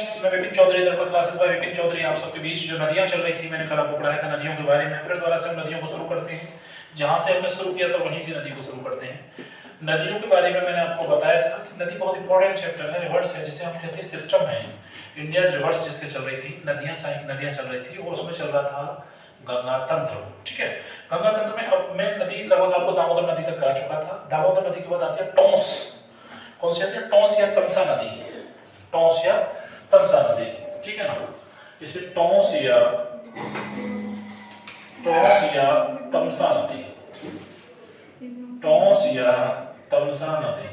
Friends, मैं विपिन चौधरी, दरबार classes bye Vipin Chaudhary. आप सबके बीच जो नदियां चल रही थी, मैंने कल आपको पढ़ाया था नदियों के बारे में। फिर दोबारा से हम नदियों को शुरू करते हैं, जहां से हमने शुरू किया था वहीं से नदी को शुरू करते हैं। नदियों के बारे में मैंने आपको बताया था कि नदी बहुत इंपॉर्टेंट चैप्टर है, रिवर्स है, जिसे हम कहते हैं सिस्टम है। इंडिया रिवर्स जिसके चल रही थी, नदियां सहायक नदियां चल रही थी, और उसमें चल रहा था गंगा तंत्र। ठीक है, गंगा तंत्र में अब मैं नदी लगभग आपको दामोदर नदी तक करा चुका था। दामोदर नदी के बाद आती है टोंस। कौन सी आती है? टोंस या तमसा नदी। टोंस या तमसा नदी, ठीक है ना। इसे टोंस या तमसा नदी, टोंस या तमसा नदी,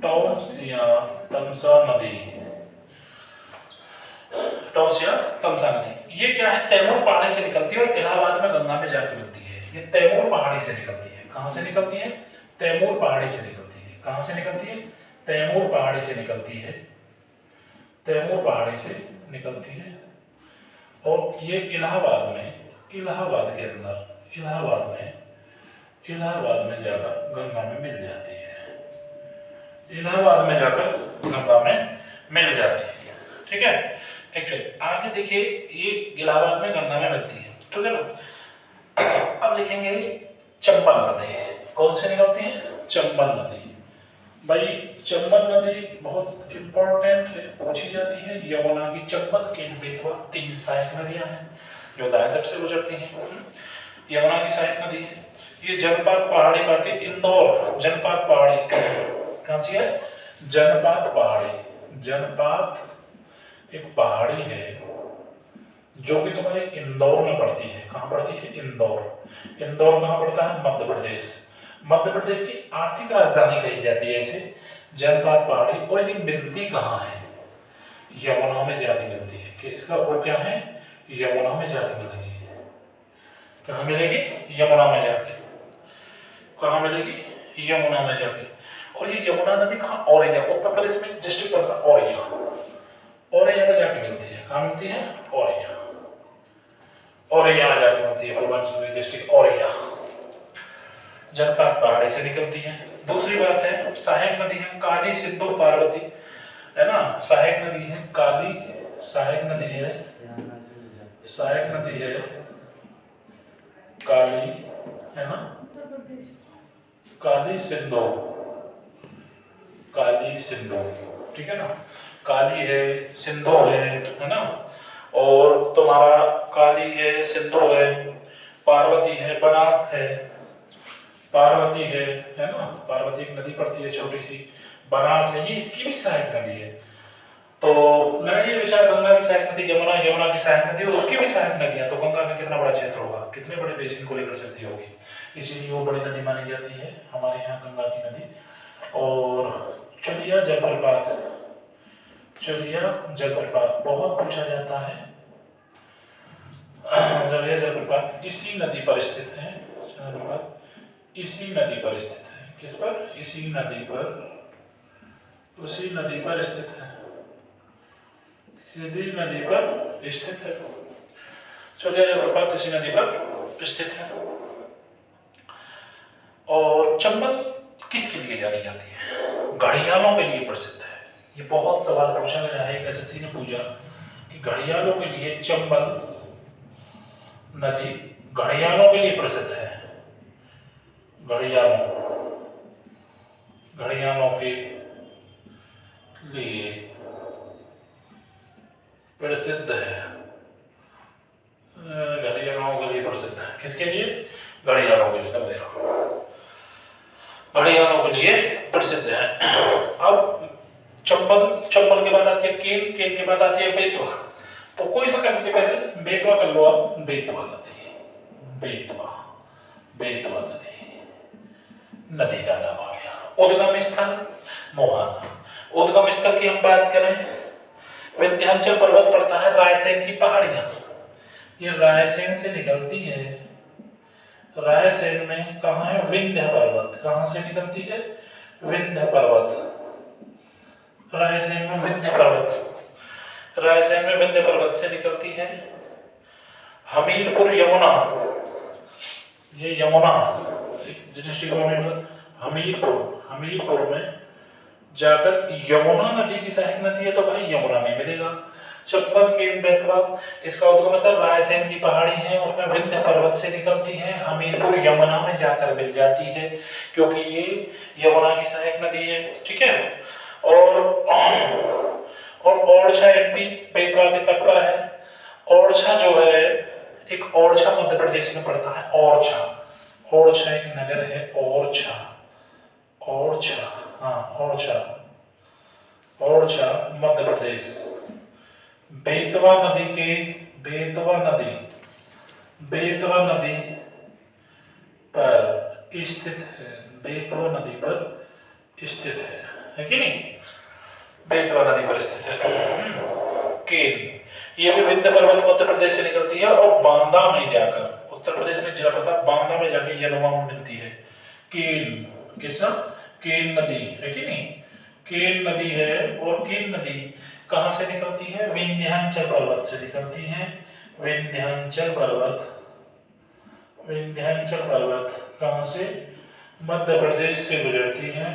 टोंस या तमसा नदी, टोंस या तमसा नदी। ये क्या है? तैमूर पहाड़ी से निकलती है और इलाहाबाद में गंगा में जाकर मिलती है। ये तैमूर पहाड़ी से निकलती है। कहां से निकलती है? तैमूर पहाड़ी से निकलती है। कहां से निकलती है? तैमूर पहाड़ी से निकलती है। तैमूर पहाड़ी से निकलती है और ये इलाहाबाद में, इलाहाबाद के अंदर, इलाहाबाद में जाकर गंगा में मिल जाती है। इलाहाबाद में जाकर गंगा में मिल जाती है, ठीक है। एक्चुअली आगे देखिए, ये इलाहाबाद में गंगा में मिलती है, ठीक है ना। अब लिखेंगे चंबल नदी। कौन से निकलती है? चंबल नदी। भाई चंबल नदी बहुत इंपॉर्टेंट है, पूछी जाती है। यमुना की चंबल, केन, बेतवा, 3 सहायक नदियां हैं जो दाएं तट से गुजरती हैं। यमुना की सहायक नदी है। ये जनपात पहाड़ी पाती है, इंदौर जनपात पहाड़ी। कहां सी है? जनपात पहाड़ी। जनपात एक पहाड़ी है जो कि तुम्हारे इंदौर में पड़ती है। कहां पड़ती है? इंदौर। इंदौर कहां पड़ता है? मध्य प्रदेश। मध्य प्रदेश की आर्थिक राजधानी कही जाती है इसे, जनपात पहाड़ी। और ये मिलती कहां है? यमुना में जाके मिलती है। कि इसका वो क्या है? यमुना में जाके मिलेगी। कहां मिलेगी? यमुना में जाके। कहां मिलेगी? यमुना में जाके। और ये यमुना नदी कहां? औरैया, उत्तर प्रदेश में डिस्ट्रिक्ट पड़ता है औरैया। औरैया में जाके मिलती है। कहां मिलती है? औरैया। औरैया में जाके मिलती है, पूर्वांचल डिस्ट्रिक्ट औरैया। जनपात पहाड़ी से निकलती है। दूसरी बात है सहायक नदी है, काली, सिंधु, पार्वती, है ना। सहायक नदी है काली, सहायक नदी है, सहायक नदी है काली, है ना। काली, सिंधु, काली, सिंधु, ठीक है ना। काली है, सिंधु है ना। और तुम्हारा काली है, सिंधु है, पार्वती है, बनास है, पार्वती है ना। पार्वती एक नदी पड़ती है छोटी सी, बनास है, ये इसकी भी सहायक नदी है। तो लगाइए विचार, गंगा की सहायक नदी यमुना, यमुना की सहायक नदी और उसकी भी सहायक नदियां, तो गंगा का कितना बड़ा क्षेत्र होगा, कितने बड़े बेसिन को लेकर चलती होगी, इसीलिए वो बड़ी नदी मानी जाती है हमारे यहाँ गंगा की नदी। और चलिया जलप्रपात, चलिया जलप्रपात बहुत पूछा जाता है। चलिया जलप्रपात इसी नदी पर स्थित है। जलप्रपात इसी नदी पर स्थित है। किस पर? इसी नदी पर, उसी नदी पर स्थित है, इसी नदी पर स्थित है। चलिया जलप्रपात इसी नदी पर स्थित है। और चंबल किसके लिए जानी जाती है? घड़ियालों के लिए प्रसिद्ध है। ये बहुत सवाल पूछा गया है, एक एसएससी ने पूछा कि घड़ियालों के लिए चंबल नदी घड़ियालों के लिए प्रसिद्ध है। घड़ियालों, घड़ियालों के लिए प्रसिद्ध है। घड़ियालों के लिए प्रसिद्ध है। किसके लिए? घड़ियालों के लिए। घड़ियालों के लिए प्रसिद्ध है। अब चंबल, चंबल के बाद आती है केन, केन के बाद आती है बेतवा। तो कोई सा कर लीजिए पहले, बेतवा कर लो आप। बेतवा नदी, बेतवा, बेतवा नदी, नदी का नाम आ गया। उद्गम स्थल मोहाना। उद्गम स्थल की हम बात करें, विंध्याचल पर्वत पड़ता है, रायसेन की पहाड़ियां, ये रायसेन से निकलती है। रायसेन में कहां है? विंध्य पर्वत। कहां से निकलती है? विंध्य पर्वत। रायसेन में विंध्य पर्वत, रायसेन में विंध्य पर्वत से निकलती है। हमीरपुर यमुना, ये यमुना डिस्ट्रिक्ट में हमीरपुर, हमीरपुर में जाकर यमुना नदी की सहायक नदी है तो भाई यमुना में मिलेगा। चंबल केन बेतवा, इसका उद्गम मतलब रायसेन की पहाड़ी है, उसमें विंध्य पर्वत से निकलती है, हमीरपुर यमुना में जाकर मिल जाती है क्योंकि ये यमुना की सहायक नदी है। ठीक है। और ओरछा एमपी बेतवा के तट पर है। ओरछा जो है, एक ओरछा मध्य प्रदेश में पड़ता है। ओरछा, ओरछा एक नगर है। ओरछा, ओरछा, हाँ ओरछा, ओरछा मध्य प्रदेश। बेतवा नदी के, बेतवा नदी, बेतवा नदी पर स्थित है। बेतवा नदी पर स्थित है कि नहीं? बेतवा नदी पर स्थित है। केन, ये भी विंध्य पर्वत मध्य प्रदेश से निकलती है और बांदा में जाकर, उत्तर प्रदेश में जिला पड़ता है, बांदा में जाकर यमुना में मिलती है। केन, किसना? केन नदी है कि नहीं? केन नदी है। और केन नदी कहां से निकलती है? विंध्याचल पर्वत से निकलती है। विंध्याचल पर्वत, विंध्याचल पर्वत कहां से? मध्य प्रदेश से गुजरती है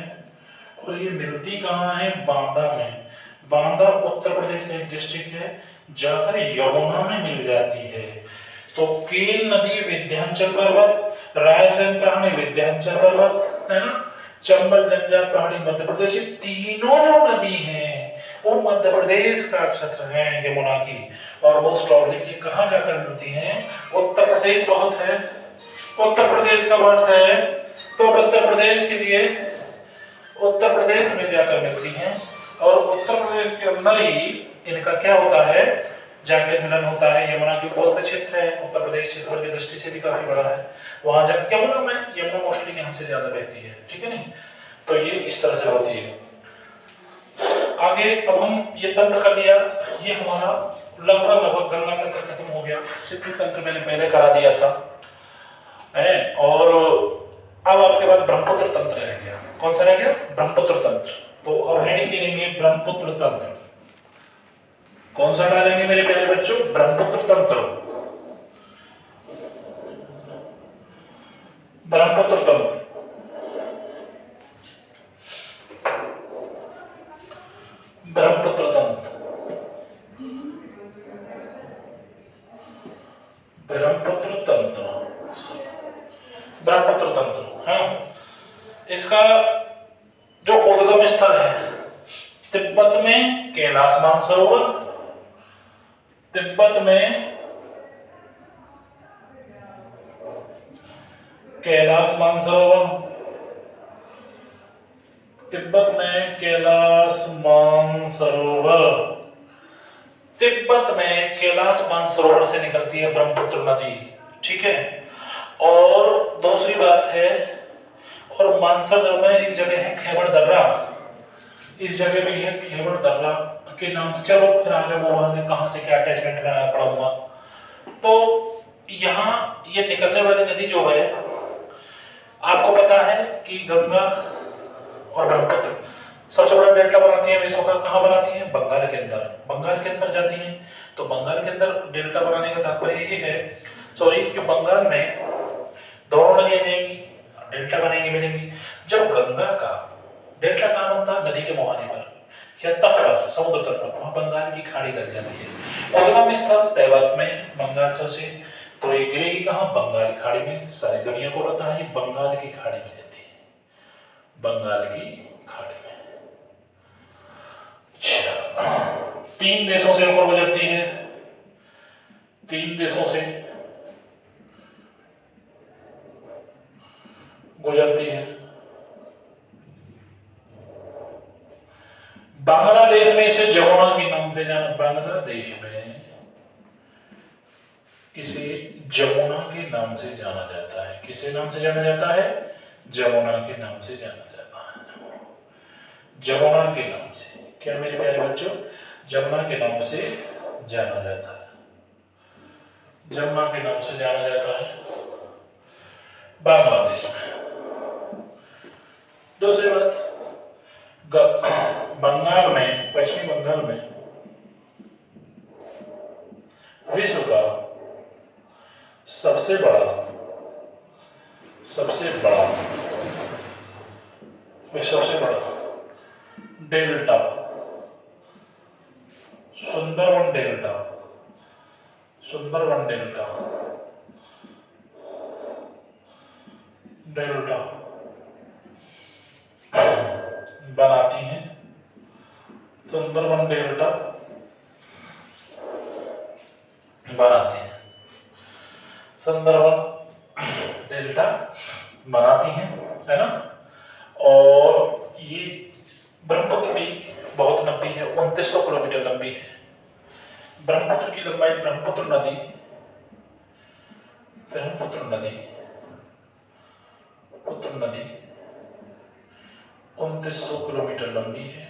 और ये मिलती कहां है? बांदा में। बांदा उत्तर प्रदेश का एक डिस्ट्रिक्ट है, जाकर यमुना में मिल जाती है। तो केन नदी विंध्याचल पर्वत, रायसेन पहाड़ी विंध्याचल पर्वत, है ना, चंबल जंजाल पहाड़ी मध्य प्रदेश, ये तीनों जो नदी हैं वो मध्य प्रदेश का क्षेत्र है यमुना की। और मोस्ट ऑफली कहां जाकर मिलती हैं? उत्तर प्रदेश बहुत है, उत्तर प्रदेश का अर्थ है तो उत्तर प्रदेश के लिए उत्तर प्रदेश में जाकर मिलती हैं और उत्तर प्रदेश के अंदर ही इनका क्या होता है? जाकर मिलन होता है। यमुना की बहुत बड़ा क्षेत्र है, उत्तर प्रदेश क्षेत्रफल की दृष्टि से भी काफी बड़ा है। वहां जाकर यमुना में, यमुना मोस्टली यहाँ से ज्यादा बहती है। ठीक है नहीं? तो ये इस तरह से होती है। आगे अब हम ये तंत्र कर लिया, ये हमारा लगभग लगभग गंगा तंत्र खत्म हो गया। सिद्ध तंत्र मैंने पहले करा दिया था है। और अब आपके पास ब्रह्मपुत्र तंत्र रह गया। कौन सा रह गया? ब्रह्मपुत्र तंत्र। तो अब हेडिंग लिखेंगे ब्रह्मपुत्र तंत्र। कौन सा डालेंगे मेरे प्यारे बच्चों? ब्रह्मपुत्र तंत्र। ब्रह्मपुत्र तंत्र, ब्रह्मपुत्र तंत्र, ब्रह्मपुत्र तंत्र, ब्रह्मपुत्र तंत्र। हाँ, इसका जो उद्गम स्थल है तिब्बत में कैलाश मानसरोवर, तिब्बत में कैलाश मानसरोवर, तिब्बत में कैलाश मानसरोवर, तिब्बत में कैलाश मानसरोवर से निकलती है ब्रह्मपुत्र नदी। ठीक है। और दूसरी बात है, और मानसरोवर में एक जगह है खैबर दर्रा, इस जगह भी है खैबर दर्रा के नाम से। चलो फिर आगे वो कहां से क्या अटैचमेंट में आया पढ़ूंगा। तो यहाँ ये निकलने वाली नदी जो है, आपको पता है कि गंगा और ब्रह्मपुत्र सबसे बड़ा डेल्टा बनाती है विश्व का। कहाँ बनाती है? बंगाल के अंदर, बंगाल के अंदर जाती है। तो बंगाल के अंदर डेल्टा बनाने का तात्पर्य ये है, सॉरी, कि बंगाल में दोनों नदियां जाएंगी, डेल्टा बनेंगी, मिलेंगी। जब गंगा का डेल्टा कहाँ बनता है? नदी के मुहाने पर या तट पर, समुद्र तट पर, वहां बंगाल की खाड़ी लग जाती है। उद्गम स्थल तैवात में बंगाल से, तो ये गिरेगी कहाँ? बंगाल की खाड़ी में। सारी दुनिया को पता है बंगाल की खाड़ी में जाती है, बंगाल की खाड़ी में। तीन देशों से ऊपर गुजरती है, तीन देशों से गुजरती है। बांग्लादेश में इसे जमुना के नाम से जाना, बांग्लादेश में इसे जमुना के नाम से जाना जाता है। किसे नाम से जाना जाता है? जमुना के नाम से जाना जाता है, जमुना के नाम से। क्या मेरे प्यारे बच्चों? जमुना के नाम से जाना जाता है, जमुना के नाम से जाना जाता है बांग्लादेश में। दूसरी बात, बंगाल में, पश्चिमी बंगाल में विश्व का सबसे बड़ा delta, Sundarban delta, Sundarban delta, delta बनाती हैं, सुंदरवन डेल्टा बनाती हैं, सुंदरवन डेल्टा बनाती हैं, है ना। और ये ब्रह्मपुत्र भी बहुत लंबी है, 2900 किलोमीटर लंबी है। ब्रह्मपुत्र की लंबाई, ब्रह्मपुत्र नदी, ब्रह्मपुत्र नदी, पुत्र नदी 2900 किलोमीटर लंबी है।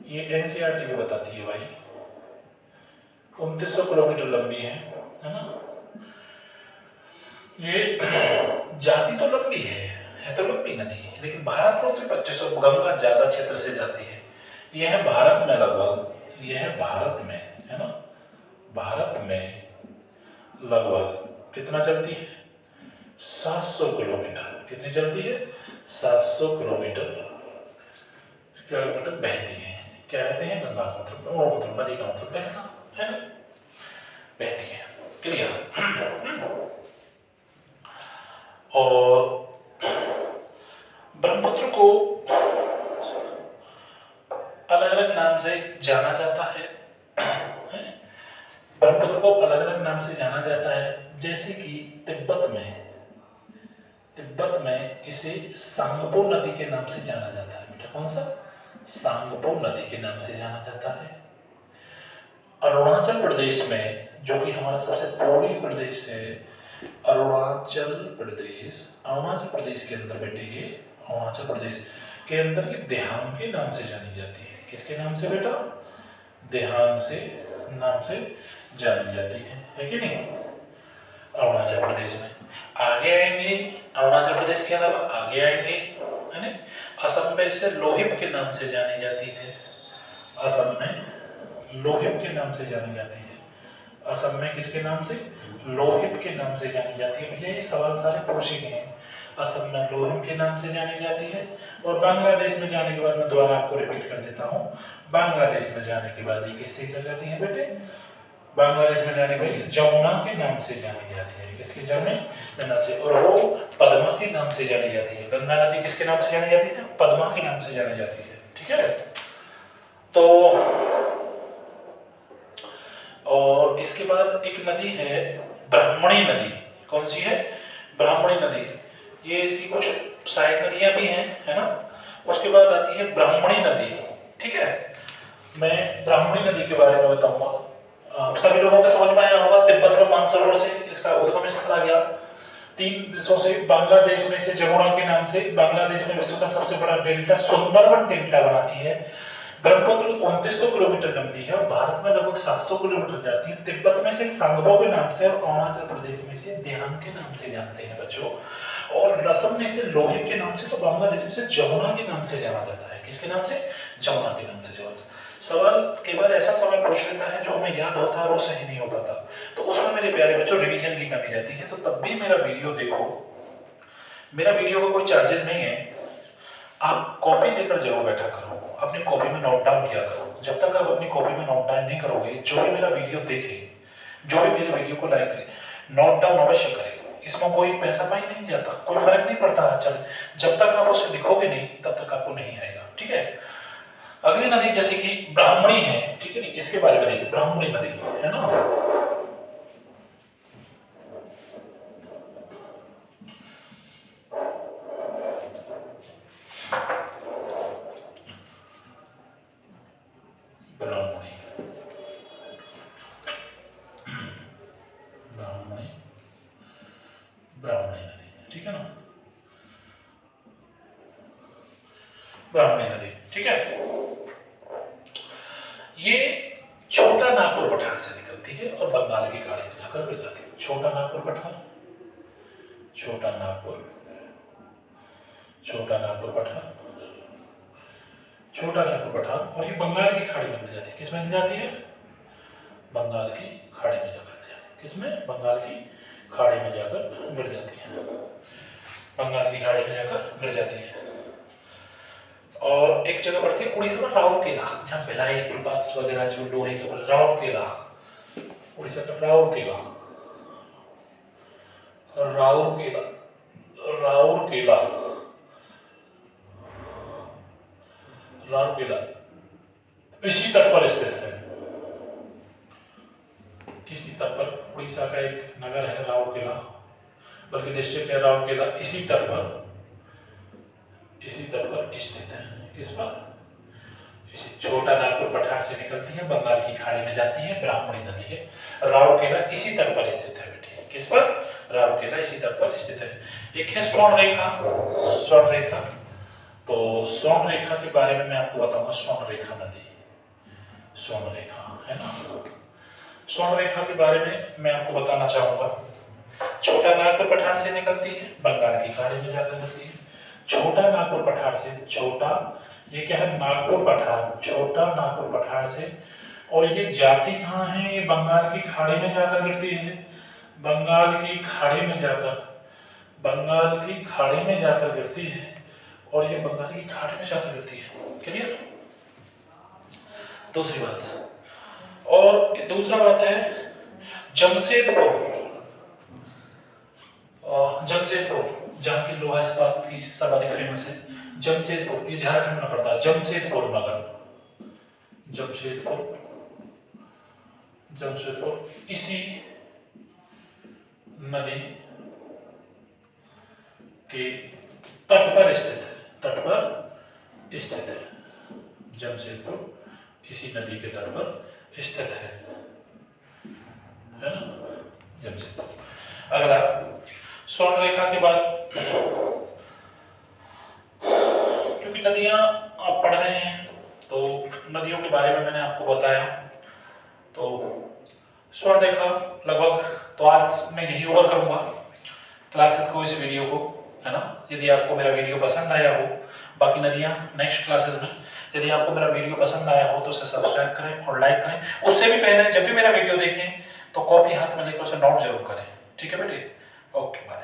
ये एनसीईआरटी भी बताती है भाई, 2900 किलोमीटर लंबी है ना। ये जाती तो लंबी है तो लंबी नदी है, लेकिन भारतवर्ष से 2500, गंगा ज्यादा क्षेत्र से जाती है। यह है भारत में लगभग, यह है भारत में, है ना, भारत में लगभग कितना चलती है, 700 किलोमीटर। कितनी चलती है, 700 किलोमीटर बहती है। क्या कहते हैं, गंगा का मतलब, वो मतलब नदी का मतलब बहना, है ना, बहती है। क्लियर। और ब्रह्मपुत्र को अलग अलग नाम से जाना जाता है, ब्रह्मपुत्र को अलग अलग नाम से जाना जाता है। जैसे कि तिब्बत में इसे सांगपो नदी के नाम से जाना जाता है। बेटा कौन सा, सांगपो नदी के नाम से जाना जाता है। अरुणाचल प्रदेश में, जो कि हमारा सबसे पूर्वी प्रदेश है, अरुणाचल प्रदेश के अंदर बेटे, ये अरुणाचल प्रदेश के अंदर ये देहाम के नाम से जानी जाती है। किसके नाम से बेटा, देहाम से नाम से जानी जाती है कि नहीं, अरुणाचल प्रदेश में। आगे आएंगे, अरुणाचल प्रदेश के अलावा आगे आएंगे, है ना, असम में इसे लोहित के नाम से जानी जाती है। असम में लोहित के नाम से जानी जाती है। असम में किसके नाम से, लोहित के नाम से जानी जाती है। भैया ये सवाल सारे पूछे गए हैं। असम में लोहित के नाम से जानी जाती है। और बांग्लादेश में जाने के बाद, मैं दोबारा आपको रिपीट कर देता हूँ, बांग्लादेश में जाने के बाद ये किससे चल जाती है बेटे, बांग्लादेश में जाने के बाद जमुना के नाम से जानी जाती है। किसके जमुना से, और वो पद्मा के नाम से जानी जाती है। गंगा नदी किसके नाम से जानी जाती है, पद्मा के नाम से जानी जाती है। ठीक है। तो और इसके बाद एक नदी है ब्राह्मणी नदी। कौन सी है, ब्राह्मणी नदी। ये इसकी कुछ सहायक नदियां भी हैं, है ना। उसके बाद आती है ब्राह्मणी नदी। ठीक है, मैं ब्राह्मणी नदी के बारे में बताऊंगा। सभी लोगों को समझ में आया होगा, तिब्बत में मानसरोवर से इसका उद्गम स्थल आ गया। 3 देशों से, बांग्लादेश में से जमुना के नाम से, बांग्लादेश में विश्व का सबसे बड़ा डेल्टा सुंदरवन डेल्टा बनाती है। ब्रह्मपुत्र 2900 किलोमीटर लंबी है और भारत में लगभग 700 किलोमीटर जाती है। तिब्बत में से सांगबो के नाम से और अरुणाचल प्रदेश में से देहाम के नाम से जानते हैं बच्चों। और असम में से लोहित के नाम से, तो बांग्लादेश में से जमुना के नाम से जाना जाता है। किसके नाम से, जमुना के नाम से। सवाल कई बार ऐसा सवाल पूछ लेता है जो हमें याद होता है और वो सही नहीं हो पाता, तो उसमें मेरे प्यारे बच्चों रिवीजन की कमी रहती है। तो तब भी मेरा वीडियो देखो, मेरा वीडियो का कोई चार्जेस नहीं है। आप कॉपी लेकर जरूर बैठा करो, अपनी कॉपी में नोट डाउन किया करो। जब तक आप अपनी कॉपी में नोट डाउन नहीं करोगे, जो भी मेरा वीडियो देखे, जो भी मेरे वीडियो को लाइक करे, नोट डाउन अवश्य करें। इसमें कोई पैसा पाई नहीं जाता, कोई फर्क नहीं पड़ता। चल, जब तक आप उसे लिखोगे नहीं तब तक आपको नहीं आएगा। ठीक है। अगली नदी जैसे कि ब्राह्मणी है, ठीक है, इसके बारे में देखिए, ब्राह्मणी नदी है ना। ब्राह्मणी, ब्राह्मणी, ब्राह्मणी नदी, ठीक है ना, ब्राह्मणी नदी। ठीक है, ये छोटा नागपुर पठार से निकलती है और बंगाल की खाड़ी में जाकर मिल जाती है। छोटा नागपुर पठार, छोटा नागपुर, छोटा नागपुर पठार, छोटा नागपुर पठार, और ये बंगाल की खाड़ी में मिल जाती है। किसमें मिल जाती है, बंगाल की खाड़ी में जाकर मिल जाती है। किसमें, बंगाल की खाड़ी में जाकर मिल जाती है, बंगाल की खाड़ी में जाकर मिल जाती है। और एक जगह पड़ती है उड़ीसा में राउरकेला, जहाँ भिलाई इस्पात वगैरह जो लोहे के बने, राउरकेला, उड़ीसा का राउरकेला, राउरकेला, राउरकेला, राउरकेला इसी तट पर स्थित है। इसी तट पर उड़ीसा का एक नगर है राउरकेला, बल्कि डिस्ट्रिक्ट है राउरकेला, इसी तट पर स्थित है। किस पर? इसी छोटा नागपुर पठार से निकलती है, बंगाल की खाड़ी में जाती है, ब्राह्मणी नदी है। राउरकेला इसी तट पर स्थित है बेटी। किस पर? राउरकेला इसी तट पर स्थित है। एक है स्वर्ण रेखा, स्वर्ण रेखा। तो स्वर्ण रेखा के बारे में मैं आपको बताऊंगा। स्वर्ण रेखा नदी, स्वर्ण रेखा है ना, स्वर्ण रेखा के बारे में मैं आपको बताना चाहूंगा। छोटा नागपुर पठार से निकलती है, बंगाल की खाड़ी में जाकर मिलती है। छोटा नागपुर पठार से, छोटा ये क्या है, नागपुर पठार, छोटा नागपुर पठार से, और ये जाती कहाँ है? ये बंगाल की खाड़ी में जाकर गिरती है, बंगाल की खाड़ी में जाकर, बंगाल की खाड़ी में जाकर गिरती है, और ये बंगाल की खाड़ी में जाकर गिरती है। क्लियर? दूसरी बात, और दूसरा बात है जमशेदपुर, जमशेदपुर जहाँ की लोहा इस्पात की सर्वाधिक फेमस है। जमशेदपुर ये झारखंड में पड़ता है। जमशेदपुर नगर, जमशेदपुर, जमशेदपुर इसी नदी के तट पर स्थित है, तट पर स्थित है। जमशेदपुर इसी नदी के तट पर स्थित है ना, जमशेदपुर। अगला स्वर्ण रेखा के बाद, क्योंकि नदियां आप पढ़ रहे हैं तो नदियों के बारे में मैंने आपको बताया, तो स्वर्ण रेखा लगभग तो आज मैं यही ओवर करूंगा क्लासेस को, इस वीडियो को, है ना। यदि आपको मेरा वीडियो पसंद आया हो, बाकी नदियां नेक्स्ट क्लासेस में, यदि आपको मेरा वीडियो पसंद आया हो तो उसे सब्सक्राइब करें और लाइक करें। उससे भी पहले जब भी मेरा वीडियो देखें तो कॉपी हाथ में लेकर उसे नोट जरूर करें। ठीक है बेटे? Okay bye.